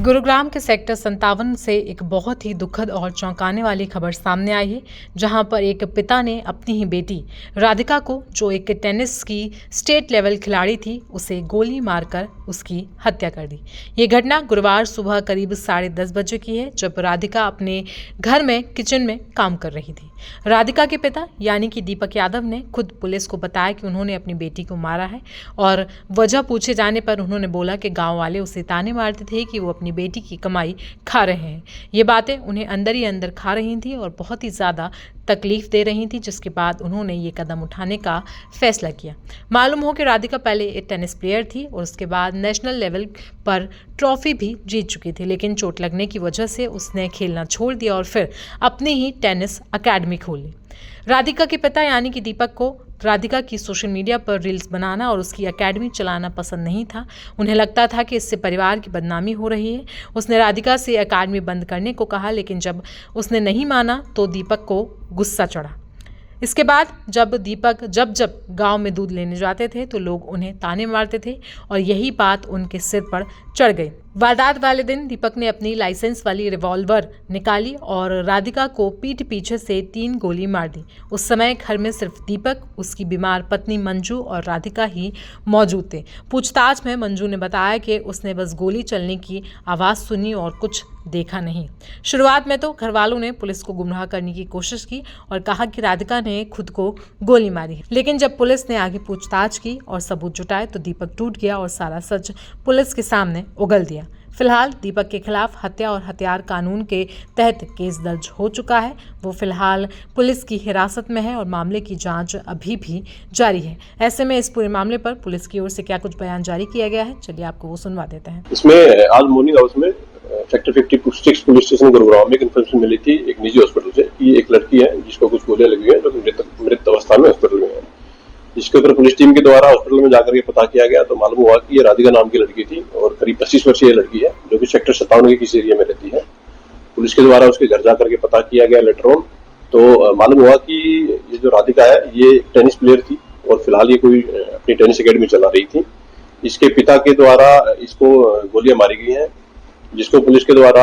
गुरुग्राम के सेक्टर 57 से एक बहुत ही दुखद और चौंकाने वाली खबर सामने आई है, जहां पर एक पिता ने अपनी ही बेटी राधिका को, जो एक टेनिस की स्टेट लेवल खिलाड़ी थी, उसे गोली मारकर उसकी हत्या कर दी। ये घटना गुरुवार सुबह करीब 10:30 बजे की है, जब राधिका अपने घर में किचन में काम कर रही थी। राधिका के पिता यानी कि दीपक यादव ने खुद पुलिस को बताया कि उन्होंने अपनी बेटी को मारा है, और वजह पूछे जाने पर उन्होंने बोला कि गाँव वाले उसे ताने मारते थे कि वो अपनी बेटी की कमाई खा रहे हैं। ये बातें उन्हें अंदर ही अंदर खा रही थी और बहुत ही ज़्यादा तकलीफ दे रही थी, जिसके बाद उन्होंने ये कदम उठाने का फैसला किया। मालूम हो कि राधिका पहले एक टेनिस प्लेयर थी और उसके बाद नेशनल लेवल पर ट्रॉफी भी जीत चुकी थी, लेकिन चोट लगने की वजह से उसने खेलना छोड़ दिया और फिर अपनी ही टेनिस अकेडमी खोली। राधिका के पिता यानी कि दीपक को राधिका की सोशल मीडिया पर रील्स बनाना और उसकी एकेडमी चलाना पसंद नहीं था। उन्हें लगता था कि इससे परिवार की बदनामी हो रही है। उसने राधिका से एकेडमी बंद करने को कहा, लेकिन जब उसने नहीं माना तो दीपक को गुस्सा चढ़ा। इसके बाद जब दीपक जब गांव में दूध लेने जाते थे तो लोग उन्हें ताने मारते थे और यही बात उनके सिर पर चढ़ गई। वारदात वाले दिन दीपक ने अपनी लाइसेंस वाली रिवॉल्वर निकाली और राधिका को पीठ पीछे से 3 गोली मार दी। उस समय घर में सिर्फ दीपक, उसकी बीमार पत्नी मंजू और राधिका ही मौजूद थे। पूछताछ में मंजू ने बताया कि उसने बस गोली चलने की आवाज़ सुनी और कुछ देखा नहीं। शुरुआत में तो घर वालों ने पुलिस को गुमराह करने की कोशिश की और कहा कि राधिका ने खुद को गोली मारी, लेकिन जब पुलिस ने आगे पूछताछ की और सबूत जुटाए तो दीपक टूट गया और सारा सच पुलिस के सामने उगल दिया। फिलहाल दीपक के खिलाफ हत्या और हथियार कानून के तहत केस दर्ज हो चुका है। वो फिलहाल पुलिस की हिरासत में है और मामले की जांच अभी भी जारी है। ऐसे में इस पूरे मामले पर पुलिस की ओर से क्या कुछ बयान जारी किया गया है, चलिए आपको वो सुनवा देते हैं। इसमें आज मॉर्निंग हाउस में सेक्टर 56 पुलिस स्टेशन गुरुग्राम में इन्फॉर्मेशन मिली थी एक निजी हॉस्पिटल से कि एक लड़की है जिसको कुछ गोलियां लगी है, जो मृत अवस्था में हॉस्पिटल में है। जिसके ऊपर पुलिस टीम के द्वारा हॉस्पिटल में जाकर के पता किया गया तो मालूम हुआ कि ये राधिका नाम की लड़की थी और करीब 25 वर्षीय लड़की है, जो कि सेक्टर 57 के किसी एरिया में रहती है। पुलिस के द्वारा उसके घर जाकर के पता किया गया लेटर ऑन, तो मालूम हुआ कि ये जो राधिका है ये टेनिस प्लेयर थी और फिलहाल ये कोई अपनी टेनिस अकेडमी चला रही थी। इसके पिता के द्वारा इसको गोलियां मारी गई हैं, जिसको पुलिस के द्वारा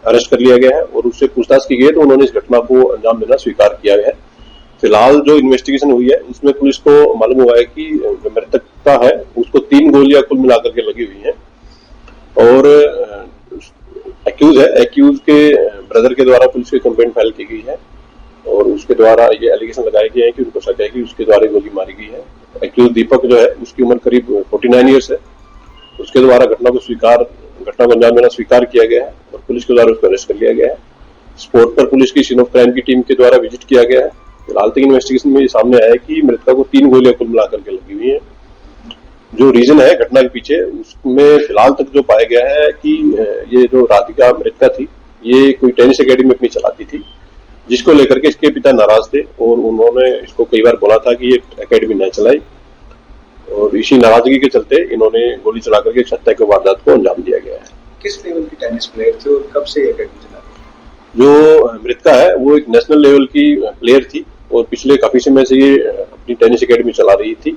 अरेस्ट कर लिया गया है और उससे पूछताछ की गई तो उन्होंने इस घटना को अंजाम देना स्वीकार किया है। फिलहाल जो इन्वेस्टिगेशन हुई है इसमें पुलिस को मालूम हुआ है कि जो मृतकता है उसको 3 गोलियां कुल मिलाकर के लगी हुई हैं और एक्यूज के ब्रदर के द्वारा पुलिस की कंप्लेंट फाइल की गई है और उसके द्वारा ये एलिगेशन लगाए गए हैं कि उनको शक है कि उसके द्वारा गोली मारी गई है। एक्यूज दीपक जो है उसकी उम्र करीब 49 ईयर्स है। उसके द्वारा घटना को अंजाम देना स्वीकार किया गया है और पुलिस के द्वारा उसको अरेस्ट कर लिया गया है। स्पॉट पर पुलिस की सीन ऑफ क्राइम की टीम के द्वारा विजिट किया गया है। फिलहाल तक इन्वेस्टिगेशन में ये सामने आया है कि मृतका को 3 गोलियां कुल मिलाकर के लगी हुई है। जो रीजन है घटना के पीछे, उसमें फिलहाल तक जो पाया गया है कि ये जो राधिका मृतका थी ये कोई टेनिस अकेडमी अपनी चलाती थी, जिसको लेकर के इसके पिता नाराज थे और उन्होंने इसको कई बार बोला था कि ये अकेडमी न चलाई और इसी नाराजगी के चलते इन्होंने गोली चला करके हत्या के वारदात को अंजाम दिया गया है। किस लेवल की टेनिस प्लेयर थे और कब से अकेडमी चला? जो मृतका है वो एक नेशनल लेवल की प्लेयर थी और पिछले काफी समय से ये अपनी टेनिस अकेडमी चला रही थी।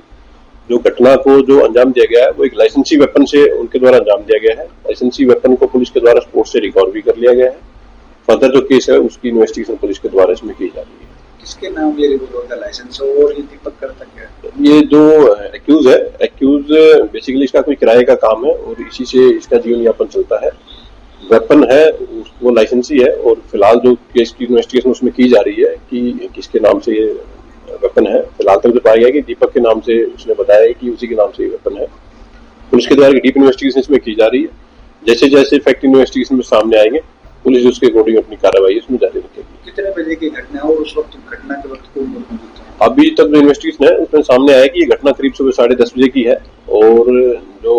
जो घटना को जो अंजाम दिया गया है वो एक लाइसेंसी वेपन से उनके द्वारा अंजाम दिया गया है। लाइसेंसी वेपन को पुलिस के द्वारा स्पोर्ट से रिकवर भी कर लिया गया है। फर्दर जो केस है उसकी इन्वेस्टिगेशन पुलिस के द्वारा इसमें की जा रही है। किसके नाम ये रिवॉल्वर का लाइसेंस और ये दीपक करता क्या है? ये जो एक्यूज बेसिकली इसका कोई किराए का काम है और इसी से इसका जीवन यापन चलता है। वेपन है वो लाइसेंसी है और फिलहाल जो केस की इन्वेस्टिगेशन उसमें की जा रही है कि किसके नाम से ये वेपन है। फिलहाल तक जो पाया गया कि दीपक के नाम से उसने बताया कि उसी के नाम से ये वेपन है। पुलिस के द्वारा डीप इन्वेस्टिगेशन इसमें की जा रही है। जैसे जैसे फैक्ट इन्वेस्टिगेशन में सामने आएंगे पुलिस उसके अकॉर्डिंग अपनी कार्रवाई इसमें जारी रखेगी। कितने बजे की घटना और उस वक्त घटना के वक्त कौन मौजूद था? अभी तक जो इन्वेस्टिगेशन है उसमें सामने आया कि ये घटना करीब सुबह 10:30 बजे की है और जो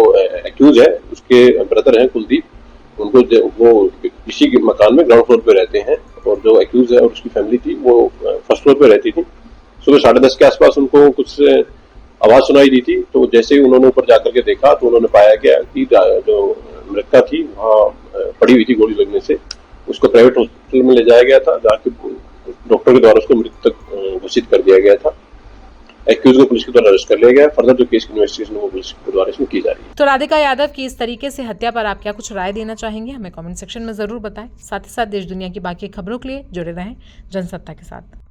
एक्यूज है उसके ब्रदर हैं कुलदीप, उनको वो इसी के मकान में ग्राउंड फ्लोर पे रहते हैं और जो एक्यूज है और उसकी फैमिली थी वो फर्स्ट फ्लोर पे रहती थी। सुबह 10:30 के आसपास उनको कुछ आवाज सुनाई दी थी, तो जैसे ही उन्होंने ऊपर जाकर के देखा तो उन्होंने पाया गया कि जो मृतका थी वहाँ पड़ी हुई थी गोली लगने से। उसको प्राइवेट हॉस्पिटल में ले जाया गया था, जहाँ के डॉक्टर के द्वारा उसको मृतक घोषित कर दिया गया था। एक्यूज को पुलिस के द्वारा अरेस्ट कर लिया गया। फर्दर जो केस की इन्वेस्टिगेशन वो पुलिस के द्वारा इसमें की जा रही है। तो राधिका यादव की इस तरीके से हत्या पर आप क्या कुछ राय देना चाहेंगे, हमें कमेंट सेक्शन में जरूर बताएं। साथ ही साथ देश दुनिया की बाकी खबरों के लिए जुड़े रहें जनसत्ता के साथ।